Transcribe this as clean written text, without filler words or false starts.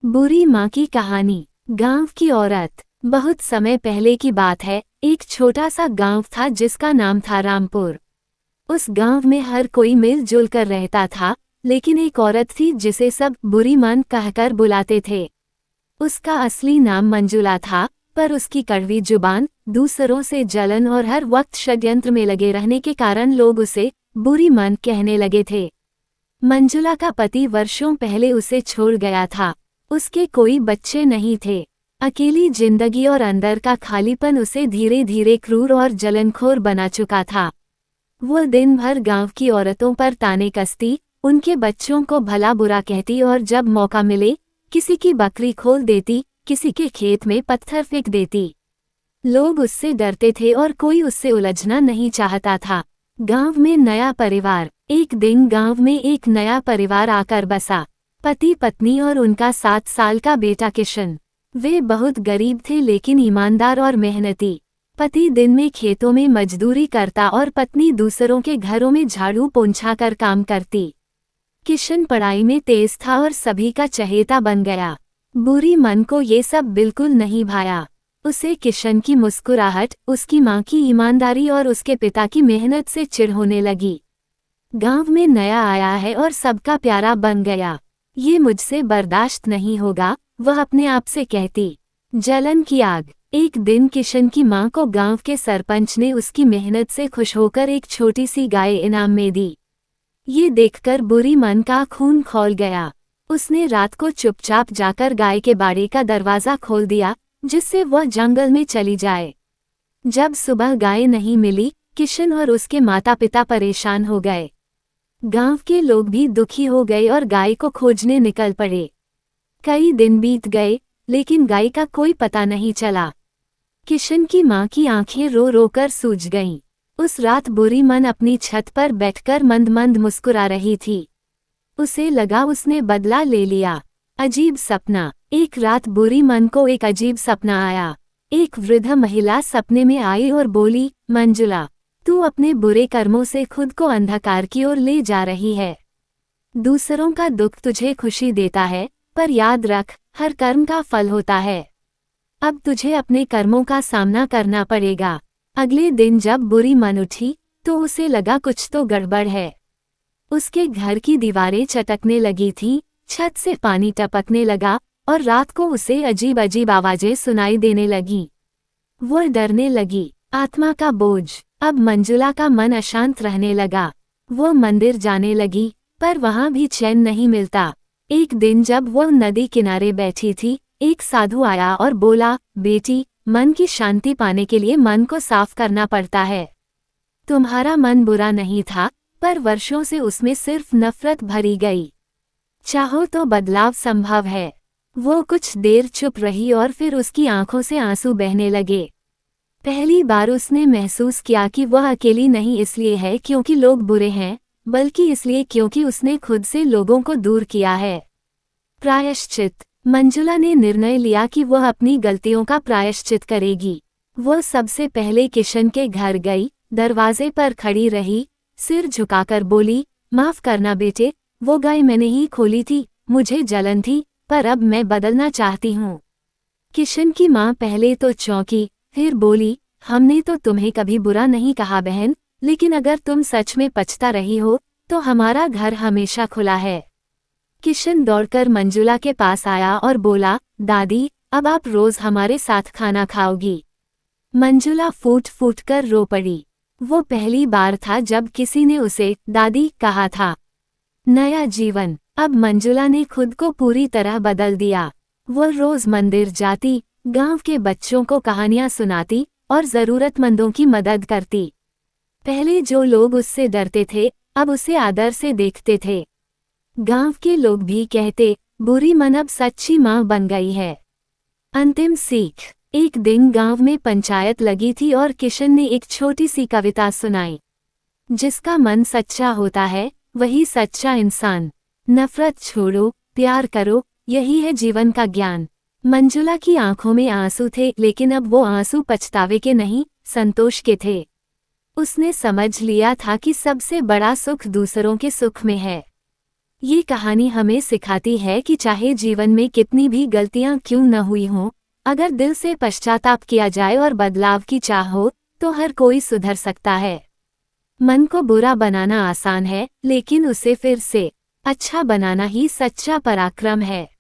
बुरी माँ की कहानी। गांव की औरत। बहुत समय पहले की बात है। एक छोटा सा गांव था जिसका नाम था रामपुर। उस गांव में हर कोई मिलजुल कर रहता था, लेकिन एक औरत थी जिसे सब बुरी माँ कहकर बुलाते थे। उसका असली नाम मंजुला था, पर उसकी कड़वी जुबान, दूसरों से जलन और हर वक्त षड्यंत्र में लगे रहने के कारण लोग उसे बुरी माँ कहने लगे थे। मंजुला का पति वर्षों पहले उसे छोड़ गया था। उसके कोई बच्चे नहीं थे। अकेली जिंदगी और अंदर का खालीपन उसे धीरे धीरे क्रूर और जलनखोर बना चुका था। वह दिन भर गांव की औरतों पर ताने कसती, उनके बच्चों को भला बुरा कहती और जब मौका मिले किसी की बकरी खोल देती, किसी के खेत में पत्थर फेंक देती। लोग उससे डरते थे और कोई उससे उलझना नहीं चाहता था। गांव में नया परिवार। एक दिन गांव में एक नया परिवार आकर बसा। पति पत्नी और उनका 7 साल का बेटा किशन। वे बहुत गरीब थे लेकिन ईमानदार और मेहनती। पति दिन में खेतों में मजदूरी करता और पत्नी दूसरों के घरों में झाड़ू पोंछा कर काम करती। किशन पढ़ाई में तेज था और सभी का चहेता बन गया। बुरी मन को ये सब बिल्कुल नहीं भाया। उसे किशन की मुस्कुराहट, उसकी माँ की ईमानदारी और उसके पिता की मेहनत से चिढ़ होने लगी। गांव में नया आया है और सबका प्यारा बन गया, ये मुझसे बर्दाश्त नहीं होगा, वह अपने आप से कहती। जलन की आग। एक दिन किशन की माँ को गांव के सरपंच ने उसकी मेहनत से खुश होकर एक छोटी सी गाय इनाम में दी। ये देखकर बुरी मन का खून खौल गया। उसने रात को चुपचाप जाकर गाय के बाड़े का दरवाजा खोल दिया, जिससे वह जंगल में चली जाए। जब सुबह गाय नहीं मिली, किशन और उसके माता पिता परेशान हो गए। गांव के लोग भी दुखी हो गए और गाय को खोजने निकल पड़े। कई दिन बीत गए, लेकिन गाय का कोई पता नहीं चला। किशन की माँ की आंखें रो रो कर सूज गईं। उस रात बुरी मन अपनी छत पर बैठकर मंद मंद मुस्कुरा रही थी। उसे लगा उसने बदला ले लिया। अजीब सपना। एक रात बुरी मन को एक अजीब सपना आया। एक वृद्ध महिला सपने में आई और बोली, मंजुला, तू अपने बुरे कर्मों से खुद को अंधकार की ओर ले जा रही है। दूसरों का दुख तुझे खुशी देता है, पर याद रख, हर कर्म का फल होता है। अब तुझे अपने कर्मों का सामना करना पड़ेगा। अगले दिन जब बुरी मन उठी, तो उसे लगा कुछ तो गड़बड़ है। उसके घर की दीवारें चटकने लगी थीं, छत से पानी टपकने लगा और रात को उसे अजीब अजीब आवाजें सुनाई देने लगीं। वह डरने लगी। आत्मा का बोझ। अब मंजुला का मन अशांत रहने लगा। वह मंदिर जाने लगी, पर वहां भी चैन नहीं मिलता। एक दिन जब वह नदी किनारे बैठी थी, एक साधु आया और बोला, बेटी, मन की शांति पाने के लिए मन को साफ करना पड़ता है। तुम्हारा मन बुरा नहीं था, पर वर्षों से उसमें सिर्फ नफरत भरी गई। चाहो तो बदलाव संभव है। वो कुछ देर चुप रही और फिर उसकी आंखों से आंसू बहने लगे। पहली बार उसने महसूस किया कि वह अकेली नहीं इसलिए है क्योंकि लोग बुरे हैं, बल्कि इसलिए क्योंकि उसने खुद से लोगों को दूर किया है। प्रायश्चित। मंजुला ने निर्णय लिया कि वह अपनी गलतियों का प्रायश्चित करेगी। वह सबसे पहले किशन के घर गई, दरवाजे पर खड़ी रही, सिर झुकाकर बोली, माफ करना बेटे, वो गाय मैंने ही खोली थी, मुझे जलन थी, पर अब मैं बदलना चाहती हूँ। किशन की माँ पहले तो चौंकी, फिर बोली, हमने तो तुम्हें कभी बुरा नहीं कहा बहन, लेकिन अगर तुम सच में पछता रही हो, तो हमारा घर हमेशा खुला है। किशन दौड़कर मंजुला के पास आया और बोला, दादी, अब आप रोज हमारे साथ खाना खाओगी। मंजुला फूट फूट कर रो पड़ी। वो पहली बार था जब किसी ने उसे दादी कहा था। नया जीवन। अब मंजुला ने खुद को पूरी तरह बदल दिया। वो रोज मंदिर जाती, गांव के बच्चों को कहानियां सुनाती और जरूरतमंदों की मदद करती। पहले जो लोग उससे डरते थे, अब उसे आदर से देखते थे। गांव के लोग भी कहते, बुरी मन अब सच्ची माँ बन गई है। अंतिम सीख। एक दिन गांव में पंचायत लगी थी और किशन ने एक छोटी सी कविता सुनाई। जिसका मन सच्चा होता है, वही सच्चा इंसान। नफरत छोड़ो, प्यार करो, यही है जीवन का ज्ञान। मंजुला की आंखों में आंसू थे, लेकिन अब वो आंसू पछतावे के नहीं, संतोष के थे। उसने समझ लिया था कि सबसे बड़ा सुख दूसरों के सुख में है। ये कहानी हमें सिखाती है कि चाहे जीवन में कितनी भी गलतियां क्यों न हुई हों, अगर दिल से पश्चाताप किया जाए और बदलाव की चाह हो, तो हर कोई सुधर सकता है। मन को बुरा बनाना आसान है, लेकिन उसे फिर से अच्छा बनाना ही सच्चा पराक्रम है।